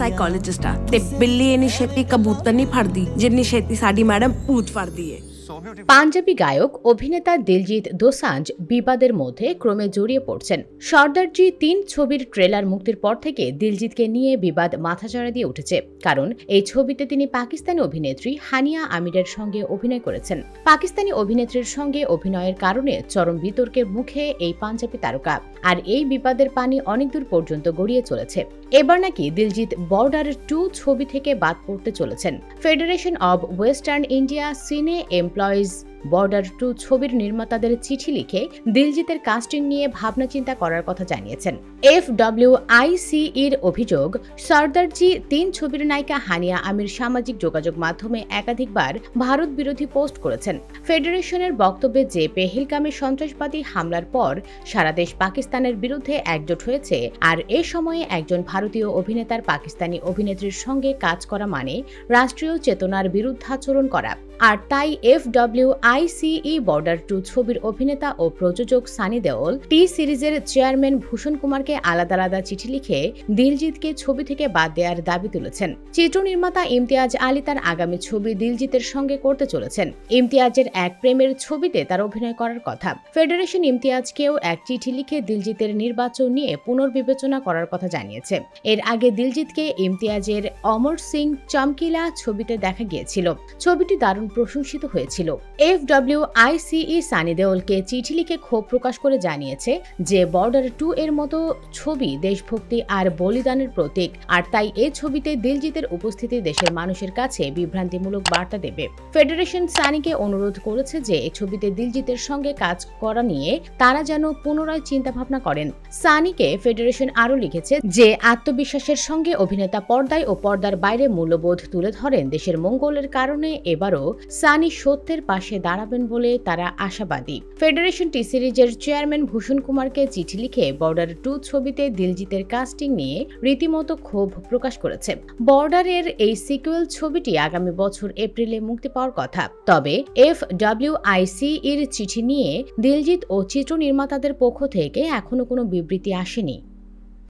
Psychologist ਆ ਤੇ ਬਿੱਲੀ ਇੰਨੀ ਛੇਤੀ ਕਬੂਤਰ ਨਹੀਂ ਫੜਦੀ ਜਿੰਨੀ ਛੇਤੀ ਸਾਡੀ ਮੈਡਮ ਭੂਤ ਫੜਦੀ ਏ। পাঞ্জাবি গায়ক অভিনেতা দিলজিৎ দোসাঞ্জ বিবাদের মধ্যে ক্রমে জড়িয়ে পড়ছেন। সর্দারজি ৩ ছবির ট্রেলার মুক্তির পর থেকে দিলজিৎকে নিয়ে বিবাদ মাথাচাড়া দিয়ে উঠেছে, কারণ এই ছবিতে তিনি পাকিস্তানি অভিনেত্রী হানিয়া আমিরের সঙ্গে অভিনয় করেছেন। পাকিস্তানি অভিনেত্রীর সঙ্গে অভিনয়ের কারণে চরম বিতর্কের মুখে এই পাঞ্জাবি তারকা, আর এই বিবাদের পানি অনেক দূর পর্যন্ত গড়িয়ে চলেছে। এবার নাকি দিলজিৎ বর্ডার 2 ছবি থেকে বাদ পড়তে চলেছেন। ফেডারেশন অব ওয়েস্টার্ন ইন্ডিয়া সিনে এমপ্লয়িজ বর্ডার 2 ছবির নির্মাতাদের চিঠি লিখে দিলজিতের কাস্টিং নিয়ে ভাবনা চিন্তা করার কথা জানিয়েছেন। FWICEর অভিযোগ, সর্দারজি ৩ ছবির নায়িকা হানিয়া আমির সামাজিক যোগাযোগ মাধ্যমে একাধিকবার ভারত বিরোধী পোস্ট করেছেন। ফেডারেশনের বক্তব্যে যে পেহেলগামে সন্ত্রাসবাদী হামলার পর সারা দেশ পাকিস্তানের বিরুদ্ধে একজোট হয়েছে, আর এ সময়ে একজন ভারতীয় অভিনেতার পাকিস্তানি অভিনেত্রীর সঙ্গে কাজ করা মানে রাষ্ট্রীয় চেতনার বিরুদ্ধাচরণ করা। আর তাই FWICE বর্ডার 2 ছবির অভিনেতা ও প্রযোজক সানি দেওল টি সিরিজের চেয়ারম্যান ভূষণ কুমারকে আলাদা আলাদা চিঠি লিখে দিলজিৎকে ছবি থেকে বাদ দেওয়ার দাবি তুলেছেন। চিত্রনির্মাতা ইমতিয়াজ আলী তার আগামী ছবি দিলজিতের সঙ্গে করতে চলেছেন। ইমতিয়াজের এক প্রেমের ছবিতে তার অভিনয় করার কথা। ফেডারেশন ইমতিয়াজকেও এক চিঠি লিখে দিলজিতের নির্বাচন নিয়ে পুনর্বিবেচনা করার কথা জানিয়েছে। এর আগে দিলজিৎকে ইমতিয়াজের অমর সিং চমকিলা ছবিতে দেখা গিয়েছিল। ছবিটি দারুণ প্রশংসিত হয়েছিল। FWICE সানি দেওলকে চিঠি লিখে ক্ষোভ প্রকাশ করে জানিয়েছে যে বর্ডার 2 এর মতো ছবি দেশভক্তি আর বলিদানের প্রতীক, আর তাই এই ছবিতে দিলজিতের উপস্থিতি দেশের মানুষের কাছে বিভ্রান্তিমূলক বার্তা দেবে। ফেডারেশন সানিকে অনুরোধ করেছে যে এই ছবিতে দিলজিতের সঙ্গে কাজ করা নিয়ে তারা যেন পুনরায় চিন্তাভাবনা করেন। সানিকে ফেডারেশন আরও লিখেছে যে আত্মবিশ্বাসের সঙ্গে অভিনেতা পর্দায় ও পর্দার বাইরে মূল্যবোধ তুলে ধরেন দেশের মঙ্গলের কারণে এবারও সানি সত্যের পাশে দাঁড়াবেন বলে তারা আশাবাদী। ফেডারেশন টি সিরিজের চেয়ারম্যান ভূষণ কুমারকে চিঠি লিখে বর্ডার 2 ছবিতে দিলজিতের কাস্টিং নিয়ে রীতিমতো ক্ষোভ প্রকাশ করেছে। বর্ডারের এই সিকুয়েল ছবিটি আগামী বছর এপ্রিলে মুক্তি পাওয়ার কথা। তবে FWICE এর চিঠি নিয়ে দিলজিৎ ও চিত্র নির্মাতাদের পক্ষ থেকে এখনো কোনো বিবৃতি আসেনি।